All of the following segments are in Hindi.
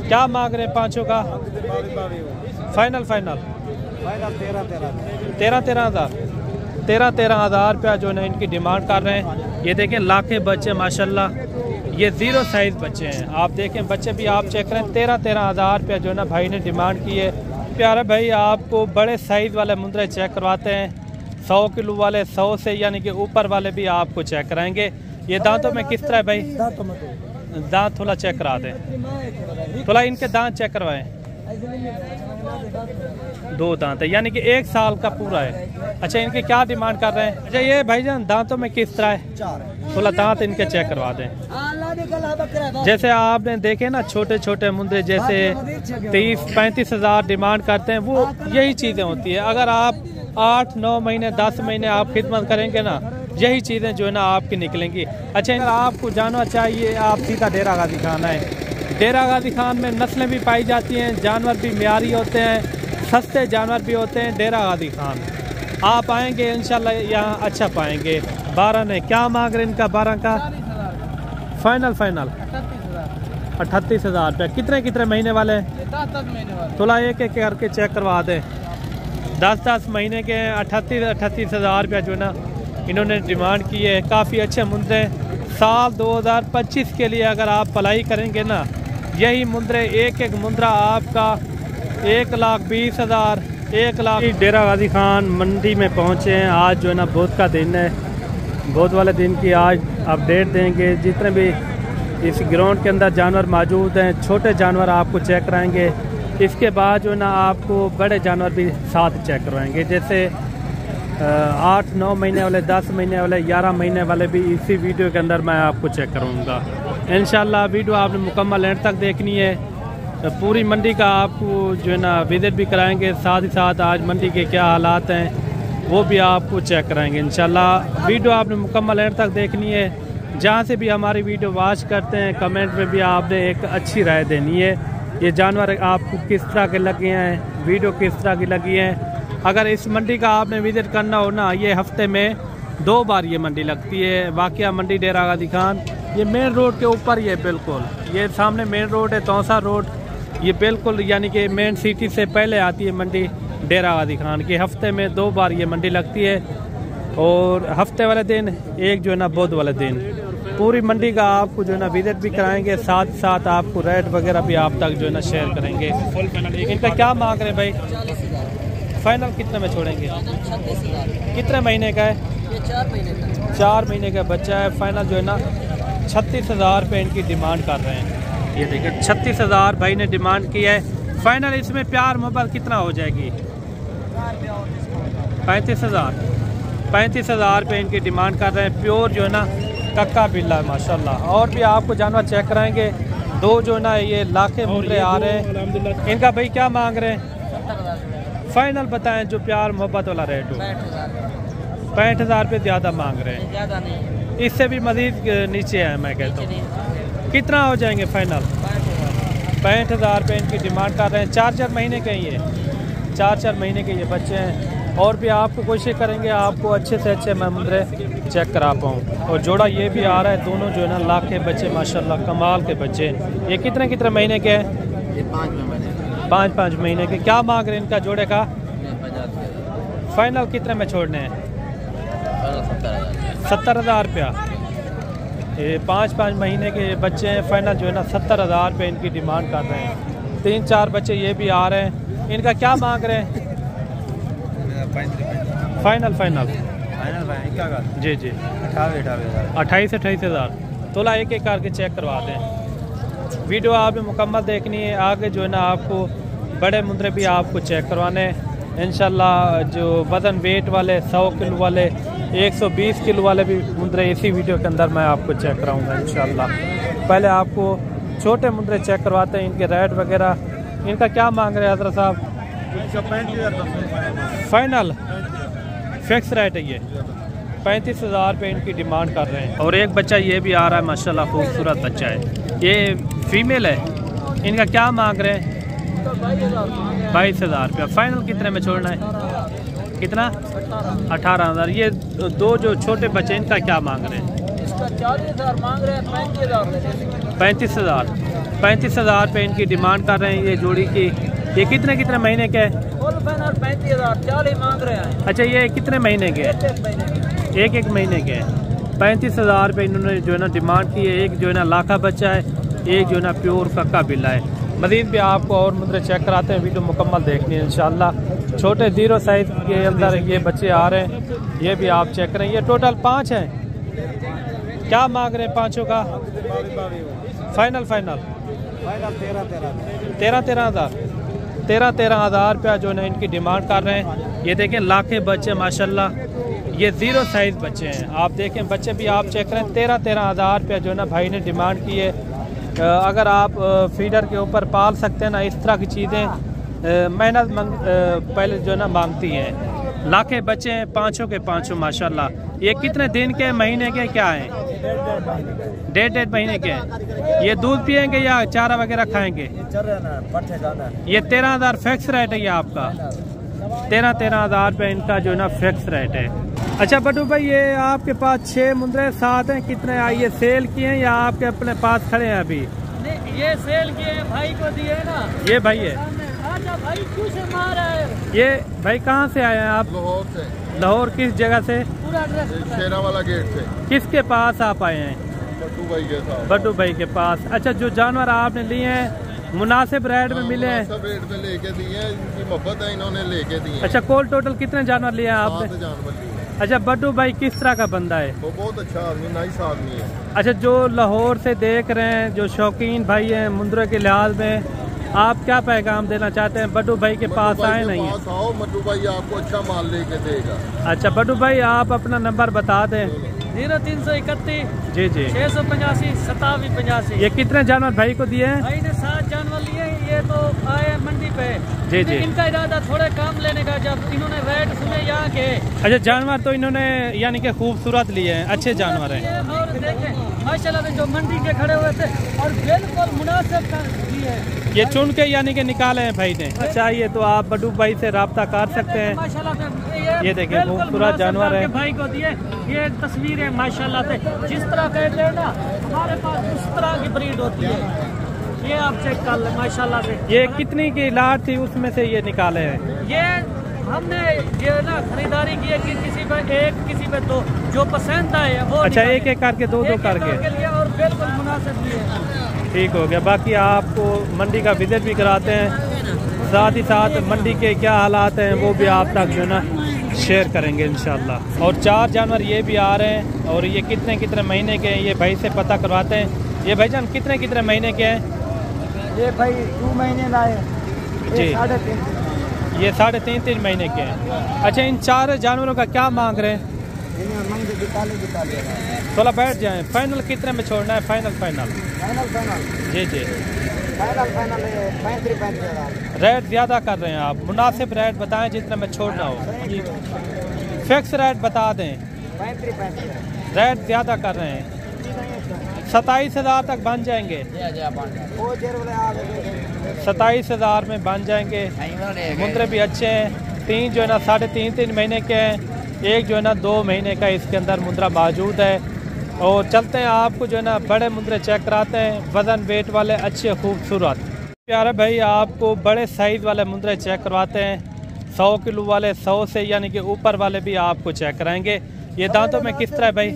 क्या मांग रहे हैं पाँचों का? फाइनल 13,000 रुपया जो है ना इनकी डिमांड कर रहे हैं। ये देखें लाखे बच्चे माशाल्लाह, ये 0 साइज़ बच्चे हैं। आप देखें बच्चे भी आप चेक करें, 13,000 रुपया जो है ना भाई ने डिमांड की है। प्यारा भाई आपको बड़े साइज़ वाले मुंदरे चेक करवाते हैं, 100 किलो वाले, 100 से यानी कि ऊपर वाले भी आपको चेक कराएंगे। ये दांतों में किस तरह है भाई? दांत थोड़ा चेक करा दें, थोड़ा इनके दांत चेक करवाएं। 2 दांत है यानी कि 1 साल का पूरा है। अच्छा इनकी क्या डिमांड कर रहे हैं? अच्छा ये भाईजान दांतों में किस तरह है? थोड़ा दांत इनके चेक करवा दें। जैसे आपने देखे ना छोटे छोटे मुंदे जैसे 30-35 हज़ार डिमांड करते हैं, वो यही चीज़ें होती है। अगर आप 8-9 महीने 10 महीने आप खिदमत करेंगे ना, यही चीज़ें जो है ना आपकी निकलेंगी। अच्छा अगर आपको जानवर चाहिए आप सीधा डेरा गाजी खान आए। डेरा गाजी खान में नस्लें भी पाई जाती हैं, जानवर भी म्यारी होते हैं, सस्ते जानवर भी होते हैं। डेरा गाजी खान आप आएंगे इंशाल्लाह यहाँ अच्छा पाएंगे। 12 ने क्या मांग रहे इनका? 12 का फाइनल 38,000 रुपया। कितने महीने वाले? 10 थोड़ा एक करके चेक करवा दें। 10 महीने के 38,000 रुपया जो है ना इन्होंने डिमांड की है। काफ़ी अच्छे मुंदरे साल 2025 के लिए अगर आप पलाई करेंगे ना, यही मुंदरे एक मुंदरा आपका 1,20,000 1 लाख। डेरा गाजी खान मंडी में पहुंचे हैं। आज जो है ना बहुत का दिन है, बहुत वाले दिन की आज अपडेट देंगे। जितने भी इस ग्राउंड के अंदर जानवर मौजूद हैं, छोटे जानवर आपको चेक कराएंगे। इसके बाद जो है ना आपको बड़े जानवर भी साथ चेक करवाएंगे, जैसे 8-9 महीने वाले, 10 महीने वाले, 11 महीने वाले भी इसी वीडियो के अंदर मैं आपको चेक करूँगा। इंशाल्लाह वीडियो आपने मुकम्मल एंड तक देखनी है। पूरी मंडी का आपको जो है ना विजिट भी कराएंगे, साथ ही साथ आज मंडी के क्या हालात हैं वो भी आपको चेक कराएंगे इंशाल्लाह। वीडियो आपने मुकम्मल एंड तक देखनी है। जहाँ से भी हमारी वीडियो वॉच करते हैं कमेंट में भी आपने एक अच्छी राय देनी है। ये जानवर आपको किस तरह के लगे हैं, वीडियो किस तरह की लगी है। अगर इस मंडी का आपने विजिट करना हो ना, ये हफ्ते में 2 बार ये मंडी लगती है। वाकया मंडी डेरा गाजी खान ये मेन रोड के ऊपर ही है, बिल्कुल ये सामने मेन रोड है, तौसा रोड। ये बिल्कुल यानी कि मेन सिटी से पहले आती है मंडी डेरा गाजी खान की। हफ्ते में 2 बार ये मंडी लगती है, और हफ्ते वाले दिन एक जो है ना बुध वाले दिन। पूरी मंडी का आपको जो है ना विजिट भी कराएंगे, साथ साथ आपको रेट वगैरह भी आप तक जो है ना शेयर करेंगे। इनका क्या मांग रहे हैं भाई? फाइनल कितने में छोड़ेंगे? कितने महीने का है? 4 महीने का बच्चा है। फाइनल जो है ना 36,000 रुपये इनकी डिमांड कर रहे हैं। ये देखिए 36,000 भाई ने डिमांड की है। फाइनल इसमें प्यार मोहब्बत कितना हो जाएगी? 35,000 रुपये इनकी डिमांड कर रहे हैं। प्योर जो है ना कक्का बिल्ला है माशाल्लाह। और भी आपको जानवर चेक कराएंगे। 2 जो है ना ये लाखे मुंडे आ रहे हैं। इनका भाई क्या मांग रहे हैं? फाइनल बताएं जो प्यार मोहब्बत वाला रेट हो। 65,000 रुपये ज़्यादा मांग रहे हैं, ज़्यादा नहीं, इससे भी मज़ीद नीचे है। मैं कहता हूँ कितना हो जाएंगे फाइनल? 65,000 रुपये इनकी डिमांड कर रहे हैं। 4-4 महीने के ही है, 4-4 महीने के ये बच्चे हैं। और भी आपको कोशिश करेंगे आपको अच्छे से अच्छे मैं मुंदरे चेक करा पाऊँ। और जोड़ा ये भी आ रहा है, दोनों जो है ना लाख के बच्चे माशाल्लाह कमाल के बच्चे। ये कितने महीने के हैं? ये 5 महीने के। क्या मांग रहे हैं इनका जोड़े का? फाइनल कितने में छोड़ने हैं? 70,000 रुपया। ये 5 महीने के बच्चे हैं। फाइनल जो है ना 70,000 रुपये इनकी डिमांड कर रहे हैं। 3-4 बच्चे ये भी आ रहे हैं। इनका क्या मांग रहे हैं? फाइनल जी 28,000। तोला एक करके चेक करवा दें। वीडियो आपने मुकम्मल देखनी है। आगे जो है ना आपको बड़े मुंदरे भी आपको चेक करवाने हैं इंशाल्लाह। जो वज़न वेट वाले 100 किलो वाले, 120 किलो वाले भी मुंदरे इसी वीडियो के अंदर मैं आपको चेक कराऊंगा इंशाल्लाह। पहले आपको छोटे मुंदरे चेक करवाते हैं, इनके रेट वगैरह। इनका क्या मांग रहे हैं हज़रत साहब? 35,000 फाइनल फिक्स रेट है। ये 35,000 रुपये इनकी डिमांड कर रहे हैं। और एक बच्चा ये भी आ रहा है माशाल्लाह, खूबसूरत बच्चा है। ये फीमेल है। इनका क्या मांग रहे हैं? 22,000 रुपया। फाइनल कितने में छोड़ना है? कितना? 18,000। ये 2 जो छोटे बच्चे इनका क्या मांग रहे हैं? इसका 40,000 मांग रहे हैं। 35,000 35,000 रुपये इनकी डिमांड कर रहे हैं ये जोड़ी की। ये कितने कितने महीने के है? 35,000 40 मांग रहे हैं। अच्छा, ये कितने महीने के हैं? एक एक महीने के हैं। 35,000 रुपये इन्होंने जो है ना डिमांड की है। एक जो है ना लाखा बच्चा है, एक जो है ना प्योर कक्का बिल्ला है। मज़ीद भी आपको और मुद्रे चेक कराते हैं, वीडियो मुकम्मल देखनी है इंशाल्लाह। छोटे 0 साइज़ के अंदर ये बच्चे आ रहे हैं, ये भी आप चेक करें। ये टोटल 5 हैं। क्या मांग रहे हैं पाँचों का? फाइनल 13,000 रुपया जो है ना इनकी डिमांड कर रहे हैं। ये देखें लाखे बच्चे माशाल्लाह, ये 0 साइज़ बच्चे हैं। आप देखें बच्चे भी आप चेक करें। 13,000 रुपया जो है ना भाई ने डिमांड की है। अगर आप फीडर के ऊपर पाल सकते हैं ना, इस तरह की चीज़ें मेहनत पहले जो है ना मांगती हैं। लाखे बच्चे हैं, पाँचों के पाँचों माशाल्लाह। ये कितने दिन के महीने के क्या हैं? 1.5 महीने के हैं। ये दूध पियेंगे या चारा वगैरह खाएंगे? ये 13,000 फिक्स रेट है ये आपका? 13,000 रुपये इनका जो है ना फिक्स रेट है। अच्छा बटू भाई, ये आपके पास 6 मुंद्रे 7 हैं, कितने ये सेल किए हैं या आपके अपने पास खड़े हैं अभी? नहीं, ये सेल किए हैं, भाई को दिए ना। ये भाई है। अच्छा भाई, क्यों से मार रहा है? ये भाई कहाँ से आए हैं आप? लाहौर से। लाहौर किस जगह से? पूरा एड्रेस शेरा वाला गेट से। किसके पास आप आए हैं? बट्टू भाई के साथ। बट्टू भाई के पास। अच्छा, जो जानवर आपने लिए हैं मुनासिब रेट में मिले हैं? सब रेट में लेके दिए हैं, इनकी मोहब्बत है, इन्होंने लेके दिए। अच्छा, कोल टोटल कितने जानवर लिए हैं आपने? 7 जानवर लिए। अच्छा, बट्टू भाई किस तरह का बंदा है? वो बहुत अच्छा आदमी, नाइस आदमी है। अच्छा, जो लाहौर से देख रहे हैं, जो शौकीन भाई हैं मुंद्रे के लिहाज में, आप क्या पैगाम देना चाहते हैं? बट्टू भाई के पास आए नहीं है? आओ, मट्टू भाई आपको अच्छा माल लेके देगा। अच्छा बट्टू भाई, आप अपना नंबर बता दें। 0331 जी जी 685 2785। ये कितने जानवर भाई को दिए हैं? भाई ने 7 जानवर लिए, ये तो आए मंडी पे। जी जी। इनका इरादा थोड़े काम लेने का, जब इन्होंने रेट सुने यहाँ के। अच्छा, जानवर तो इन्होंने यानी कि खूबसूरत लिए हैं, अच्छे जानवर हैं। और देखें माशाल्लाह से जो मंडी के खड़े हुए थे और बिल्कुल मुनासिब दिए। ये चुन के यानी कि निकाले हैं भाई ने। अच्छा, ये तो आप बट्टू भाई से रब्ता कर सकते हैं। माशाल्लाह से ये देखें खूबसूरत जानवर है। भाई को दिए ये तस्वीरें माशाल्लाह से, जिस तरह कहते हैं ना हमारे पास उस तरह की ब्रीड होती है। ये आप चेक कर लें माशाल्लाह से। ये कितनी की लाट थी उसमें से ये निकाले हैं? ये हमने ये ना खरीदारी की है कि किसी पे 1 किसी पे 2, जो पसंद आए वो। अच्छा, एक एक करके 2 करके लिए और बिल्कुल मुनासिब लिए। ठीक हो गया। बाकी आपको मंडी का विजिट भी कराते हैं, साथ ही साथ मंडी के क्या हालात हैं वो भी आप तक जो है ना शेयर करेंगे इंशाल्लाह। और 4 जानवर ये भी आ रहे हैं, और ये कितने कितने महीने के हैं ये भाई से पता करवाते हैं। ये भाईजान कितने कितने महीने के हैं? ये भाई 2 महीने लाए जी। 3.5। ये 3.5 महीने के हैं। अच्छा, इन 4 जानवरों का क्या मांग रहे हैं? थोड़ा बैठ जाए। फाइनल कितने में छोड़ना है? फाइनल जी जी। रेट ज़्यादा कर रहे हैं आप, मुनासिब रेट बताएं जितने में छोड़ना हो। फिक्स रेट बता दें। रेट ज़्यादा कर रहे हैं। 27,000 तक बन जाएंगे। 27,000 में बन जाएंगे। मुंद्रे भी अच्छे हैं। 3 जो है ना 3.5 महीने के हैं, एक जो है ना 2 महीने का इसके अंदर मुंद्रा मौजूद है। और चलते हैं आपको जो है ना बड़े मुंद्रे चेक कराते हैं, वज़न वेट वाले अच्छे खूबसूरत। प्यारे भाई, आपको बड़े साइज़ वाले मुंद्रे चेक करवाते हैं। 100 किलो वाले, 100 से यानी कि ऊपर वाले भी आपको चेक कराएंगे। ये दांतों में किस तरह है भाई?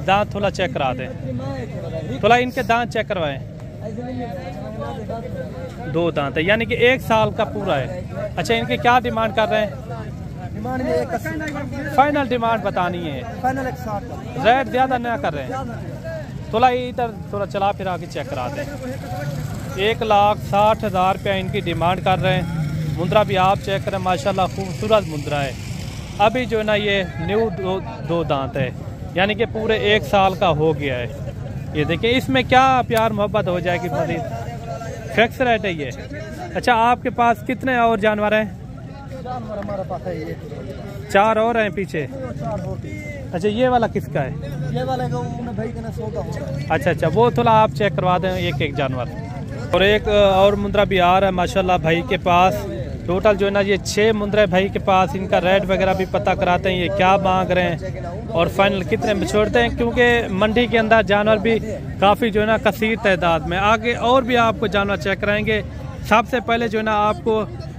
दांत थोड़ा चेक करा दें, थोड़ा इनके दांत चेक करवाएं। 2 दांत है, यानी कि 1 साल का पूरा है। अच्छा, इनकी क्या डिमांड कर रहे हैं? फाइनल डिमांड बतानी है। रेट ज़्यादा ना कर रहे हैं। थोड़ा इधर थोड़ा चला फिरा के चेक करा दें। 1,60,000 रुपया इनकी डिमांड कर रहे हैं। मुंद्रा भी आप चेक करें, माशाल्लाह खूबसूरत मुंद्रा है। अभी जो है ना ये न्यू 2 दांत है, यानी कि पूरे 1 साल का हो गया है। ये देखिए, इसमें क्या प्यार मोहब्बत हो जाएगी मज़ीद। फिक्स रेट है ये। अच्छा, आपके पास कितने और जानवर हैं? हमारे पास है ये 4 और हैं पीछे। अच्छा, ये वाला किसका है? ये वाला भाई का 100 का होगा। अच्छा, वो थोड़ा आप चेक करवा दें एक एक जानवर। और एक और मुंद्रा भी आ रहा है माशाल्लाह भाई के पास, टोटल जो है ना ये 6 मुंद्रे भाई के पास, इनका रेट वगैरह भी पता कराते हैं ये क्या मांग रहे हैं और फाइनल कितने में छोड़ते हैं, क्योंकि मंडी के अंदर जानवर भी काफ़ी जो है ना कसीर तादाद में। आगे और भी आपको जानवर चेक कराएंगे। सबसे पहले जो है ना आपको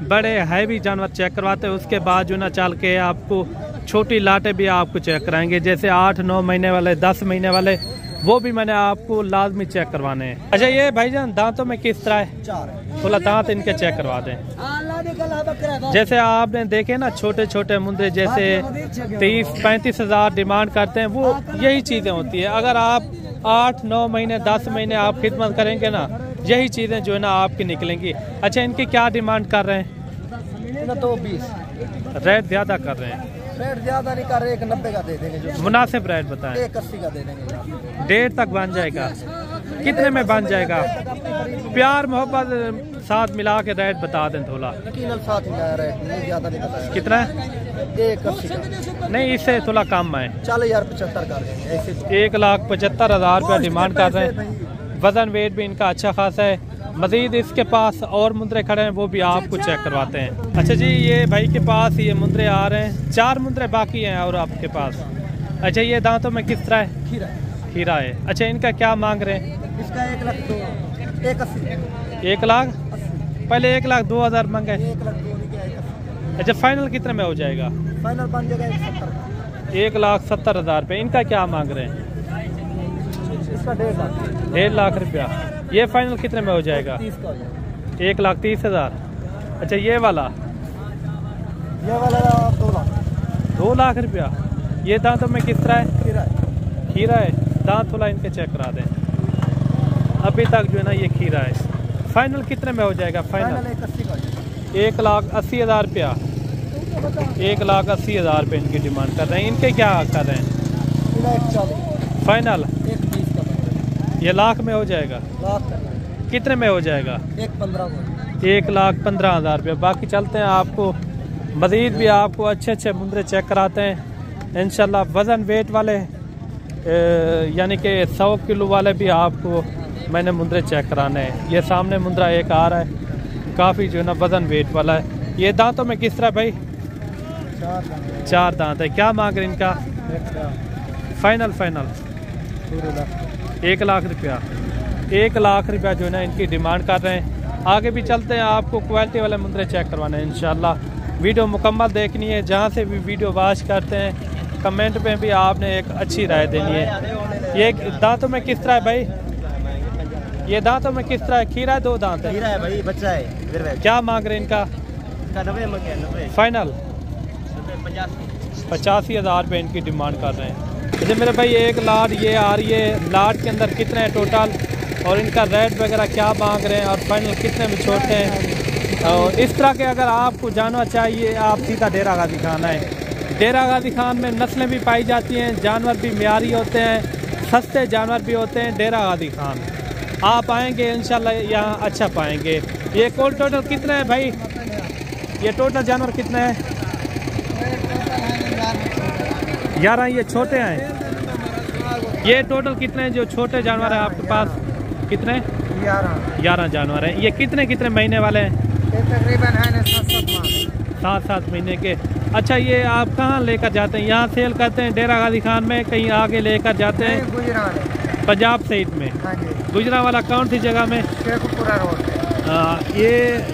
बड़े हैवी जानवर चेक करवाते हैं, उसके बाद जो है ना चल के आपको छोटी लाटें भी आपको चेक कराएंगे, जैसे 8-9 महीने वाले, 10 महीने वाले, वो भी मैंने आपको लाजमी चेक करवाने हैं। अच्छा ये भाईजान दांतों में किस तरह है? थोड़ा दांत इनके चेक करवा दें। जैसे आपने देखे ना छोटे छोटे मुंद्रे, जैसे 30-35 हज़ार डिमांड करते हैं, वो यही चीज़ें होती है। अगर आप 8-9 महीने 10 महीने आप खिदमत करेंगे ना, यही चीज़ें जो है ना आपकी निकलेंगी। अच्छा इनकी क्या डिमांड कर रहे हैं? 220 रेट ज़्यादा कर रहे हैं। रेट ज्यादा नहीं कर रहे, 190 का दे देंगे। जो मुनासिब रेट बताएं। 180 का दे देंगे। 1.5 तक बन जाएगा। कितने में बन जाएगा? प्यार मोहब्बत साथ मिला के रेट बता दें थोड़ा। यकीनन साथ ही आया रेट, नहीं ज्यादा नहीं बताया। कितना? 180 का। नहीं इससे थोड़ा कम है। 40,75 कर देंगे ऐसे। 1,75,000 रुपया डिमांड कर रहे हैं। वजन वेट भी इनका अच्छा खासा है। मजीद इसके पास और मुंद्रे खड़े हैं, वो भी आपको चेक करवाते हैं। अच्छा जी ये भाई के पास ये मुंद्रे आ रहे हैं, 4 मुंद्रे बाकी हैं और आपके पास। अच्छा ये दांतों में किस तरह है? खीरा। खीरा है। अच्छा इनका क्या मांग रहे हैं? इसका 1,02,000 180 1 लाख? पहले 1,02,000 मांगे। 1,02,000 अच्छा फाइनल कितने में हो जाएगा? फाइनल बन जाएगा 170 1,70,000 रुपये। इनका क्या मांग रहे हैं? इसका 1.5 लाख। 1.5 लाख रुपया। ये फाइनल कितने में हो जाएगा? 30 का हो जाएगा। 1,30,000। अच्छा ये वाला 2 लाख। 2 लाख रुपया। ये दांतों में किस तरह है? खीरा है। खीरा है। दांत थोड़ा इनके चेक करा दें। अभी तक जो है ना ये खीरा है। फाइनल कितने में हो जाएगा? फाइनल 180 का हो जाएगा। 1,80,000 रुपया। 1,80,000 रुपये इनकी डिमांड कर रहे हैं। इनके क्या कर रहे हैं? 1,40 फाइनल 1,20 का। ये लाख में हो जाएगा? लाख का। कितने में हो जाएगा? 1,15 1,15,000 रुपये। बाकी चलते हैं, आपको मज़ीद भी आपको अच्छे अच्छे मुंद्रे चेक कराते हैं इंशाल्लाह। वज़न वेट वाले यानी कि 100 किलो वाले भी आपको मैंने मुंद्रे चेक कराने हैं। ये सामने मुंद्रा एक आ रहा है, काफ़ी जो है ना वज़न वेट वाला है। ये दांतों में किस तरह भाई? 4 दांत है। क्या मांग रहे इनका? फाइनल 1 लाख रुपया। 1 लाख रुपया जो है ना इनकी डिमांड कर रहे हैं। आगे भी चलते हैं, आपको क्वालिटी वाले मुंद्रे चेक करवाने हैं इंशाल्लाह। वीडियो मुकम्मल देखनी है, जहाँ से भी वीडियो वॉच करते हैं कमेंट में भी आपने एक अच्छी राय देनी है। ये दांतों में किस तरह है भाई? ये दांतों में किस तरह है? खीरा है? 2 दांत है? खीरा है भाई, बच्चा है। क्या मांग रहे हैं इनका? 90 फाइनल 85,000 रुपये इनकी डिमांड कर रहे हैं। जैसे मेरे भाई एक लाट ये आ रही है, लाट के अंदर कितने हैं टोटल और इनका रेट वगैरह क्या मांग रहे हैं और फाइनल कितने में छोड़ते हैं? और इस तरह के अगर आपको जानवर चाहिए, आप सीधा डेरा गाजी खान है। डेरा गाजी खान में नस्लें भी पाई जाती हैं, जानवर भी मियारी होते हैं, सस्ते जानवर भी होते हैं। डेरा गाजी खान आप आएंगे इंशाल्लाह यहाँ अच्छा पाएंगे। ये कुल टोटल कितने हैं भाई? ये टोटल जानवर कितने हैं? 11। ये छोटे हैं। ये टोटल कितने जो छोटे जानवर हैं आपके पास? कितने? 11 जानवर हैं। ये कितने महीने वाले हैं? तकरीबन है 7 महीने के। अच्छा ये आप कहाँ लेकर जाते हैं? यहाँ सेल करते हैं डेरा गाजी खान में, कहीं आगे लेकर जाते हैं? गुजरात पंजाब साइड में। हाँ जी। गुजरा वाला कौन सी जगह में? शेखपुरा रोड। ये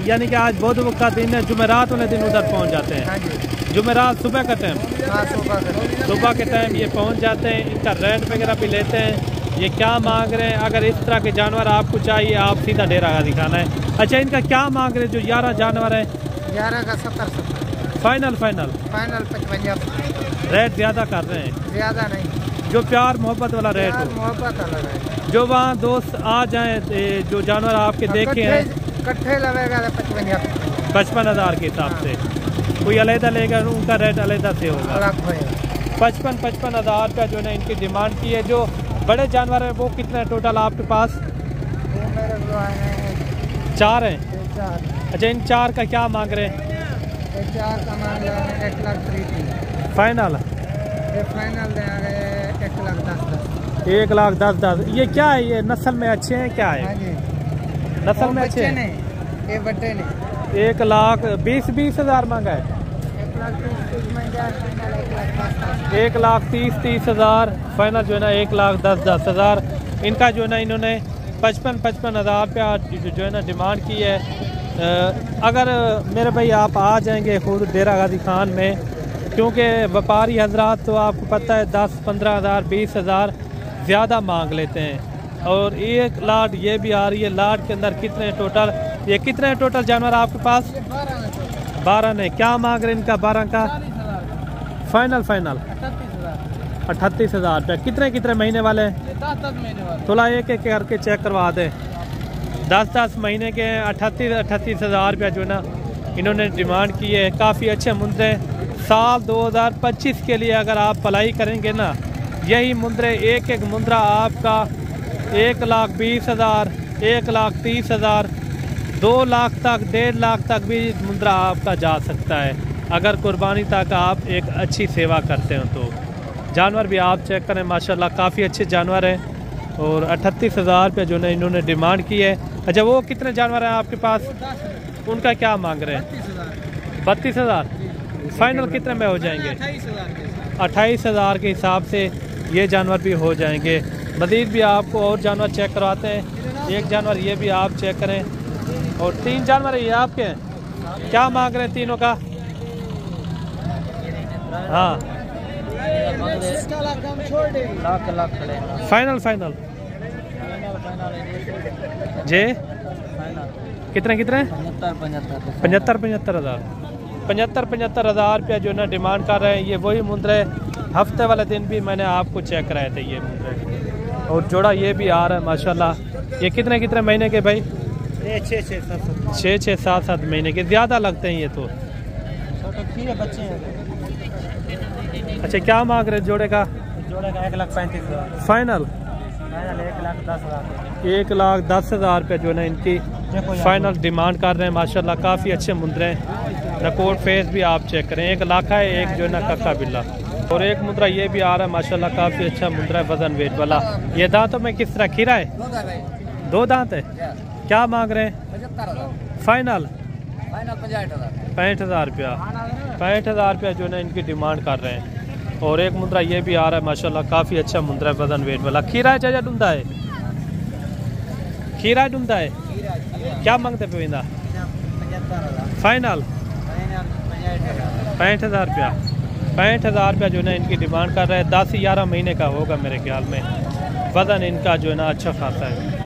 यानी कि आज बुध का दिन है, जुमेरात वाले दिन उधर पहुँच जाते हैं? हाँ जी। जुमेरात सुबह का टाइम? हाँ, सुबह के टाइम ये पहुँच जाते हैं। इनका रेट वगैरह भी लेते हैं, ये क्या मांग रहे हैं। अगर इस तरह के जानवर आपको चाहिए, आप सीधा डेरा गाजी खाना है। अच्छा इनका क्या मांग रहे हैं जो 11 जानवर है? 11 का 70 फाइनल 55। रेट ज़्यादा कर रहे हैं? ज्यादा नहीं, जो प्यार मोहब्बत वाला रेट हो, मोहब्बत अलग है। जो वहाँ दोस्त आ जाएं, जो जानवर आपके देखे हैं कट्ठे लगेगा 55,000 के हिसाब से। कोई अलहदा लेगा उनका रेट अलहदा से होगा। 55,000 रुपया जो है ना इनकी डिमांड की है। जो बड़े जानवर है वो कितने टोटल आपके पास? 4 हैं। अच्छा इन 4 का क्या मांग रहे हैं? 4 का मांग रहे हैं 1,30,000। फाइनल फाइनल देंगे 1,10,000। 1,10,000। ये क्या है? ये नस्ल में अच्छे हैं क्या है? हाँ जी। नस्ल में अच्छे हैं? नहीं, ये बड़े नहीं। 1,20,000 मांगा है। 1,30,000 फाइनल जो है ना 1,10,000। इनका जो है ना इन्होंने 55,000 रुपया जो है ना डिमांड की है। अगर मेरे भाई आप आ जाएंगे खुद डेरा गाजी खान में, क्योंकि व्यापारी हजरात तो आपको पता है 10-15,000 20,000 ज़्यादा मांग लेते हैं। और एक लाट ये भी आ रही है। लाट के अंदर कितने टोटल, ये कितने टोटल जानवर आपके पास? 12 ने। क्या मांग रहे हैं इनका 12 का? फाइनल 38,000 रुपये। कितने महीने वाले हैं? 10 महीने वाले। थोड़ा एक एक करके चेक करवा दें। 10 महीने के 38,000 रुपया जो ना इन्होंने डिमांड की है। काफ़ी अच्छे मुंद्रे साल 2025 के लिए अगर आप पलाई करेंगे ना, यही मुंद्रे एक मुंद्रा आपका 1,20,000, 1,30,000, 2 लाख तक, 1.5 लाख तक भी मुंद्रा आपका जा सकता है अगर कुर्बानी तक आप एक अच्छी सेवा करते हो तो। जानवर भी आप चेक करें, माशाल्लाह काफ़ी अच्छे जानवर हैं। और 38,000 रुपये जो है इन्होंने डिमांड की है। अच्छा, वो कितने जानवर हैं आपके पास? उनका क्या मांग रहे हैं? 32,000। फाइनल कितने में हो जाएंगे? 28,000 के हिसाब से ये जानवर भी हो जाएंगे। मज़ीद भी आपको और जानवर चेक करवाते हैं। एक जानवर ये भी आप चेक करें। और 3 जानवर ये आपके हैं। क्या मांग रहे हैं तीनों का? हाँ, फाइनल जी कितने 75,000 रुपया जो है ना डिमांड कर रहे हैं। ये वही मुंद्रे हफ्ते वाले दिन भी मैंने आपको चेक कराए थे ये मुंद्रे। और जोड़ा ये भी आ रहा है माशाल्लाह। ये कितने महीने के भाई? 6-7 महीने के। ज़्यादा लगते हैं ये तो। बच्चे हैं। अच्छा, क्या मांग रहे जोड़े का? 1,35,000 फाइनल 1,10,000। 1,10,000 रुपये जो है ना इनकी फाइनल डिमांड कर रहे हैं। माशाल्लाह काफ़ी अच्छे मुंद्रे हैं। रिकॉर्ड फेस भी आप चेक करें। एक लाखा है, एक जो है ना कक्का बिल्ला। और एक मुद्रा ये भी आ रहा है माशाल्लाह काफ़ी अच्छा मुद्रा है, वजन वेट वाला। ये दांतों में किस तरह खीरा है? 2 दांत है। क्या मांग रहे हैं? फाइनल 65,000 रुपया। 65,000 रुपया जो है ना इनकी डिमांड कर रहे हैं। और एक मुद्रा ये भी आ रहा है माशाल्लाह काफ़ी अच्छा मुद्रा है, वजन वेट वाला। खीरा है चाचा डूंदा है? खीरा डूंदा है। क्या मांगते पे इंदा? फाइनल 65,000 रुपया। 65,000 रुपया जो है ना इनकी डिमांड कर रहा है। 10-11 महीने का होगा मेरे ख्याल में। वजन इनका जो है ना अच्छा खासा है।